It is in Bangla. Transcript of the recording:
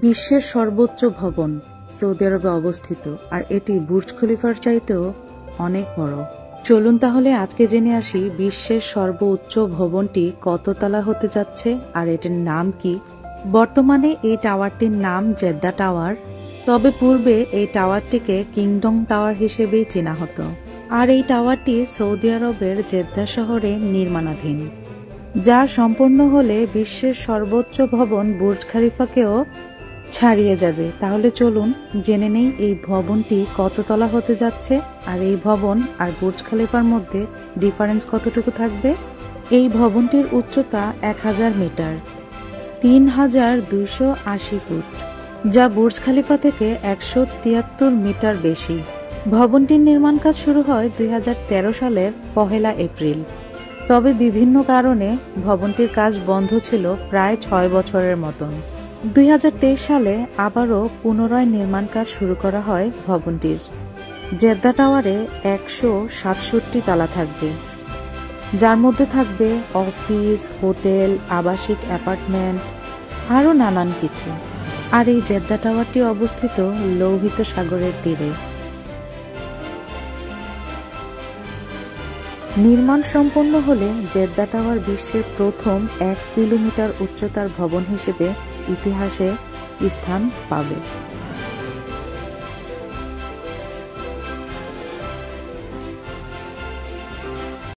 বিশ্বের সর্বোচ্চ ভবন সৌদি আরবে অবস্থিত, আর এটি বুর্জ খলিফার চাইতেও অনেক বড়। চলুন তাহলে আজকে জেনে আসি বিশ্বের সর্বোচ্চ ভবনটি কত তলা হতে যাচ্ছে আর এটির নাম কি। বর্তমানে এই টাওয়ারটির নাম জেদ্দা টাওয়ার, তবে পূর্বে এই টাওয়ারটিকে কিংডম টাওয়ার হিসেবেই চেনা হতো। আর এই টাওয়ারটি সৌদি আরবের জেদ্দা শহরে নির্মাণাধীন, যা সম্পন্ন হলে বিশ্বের সর্বোচ্চ ভবন বুর্জ খলিফাকেও ছাড়িয়ে যাবে। তাহলে চলুন জেনে নেই এই ভবনটি কত তলা হতে যাচ্ছে আর এই ভবন আর বুর্জ খলিফার মধ্যে ডিফারেন্স কতটুকু থাকবে। এই ভবনটির উচ্চতা 1000 মিটার, 3280 ফুট, যা বুর্জ খলিফা থেকে 173 মিটার বেশি। ভবনটির নির্মাণ কাজ শুরু হয় 2013 সালের 1 এপ্রিল। তবে বিভিন্ন কারণে ভবনটির কাজ বন্ধ ছিল প্রায় 6 বছরের মতন। 2023 সালে আবারও পুনরায় নির্মাণ কাজ শুরু করা হয় ভবনটির। জেদ্দা টাওয়ারে 167 তলা থাকবে, যার মধ্যে থাকবে অফিস, হোটেল, আবাসিক অ্যাপার্টমেন্ট, আরও নানান কিছু। আর এই জেদ্দা টাওয়ারটি অবস্থিত লোহিত সাগরের তীরে। নির্মাণ সম্পন্ন হলে জেদ্দা টাওয়ার বিশ্বের প্রথম 1 কিলোমিটার উচ্চতার ভবন হিসেবে ইতিহাসে স্থান পাবে।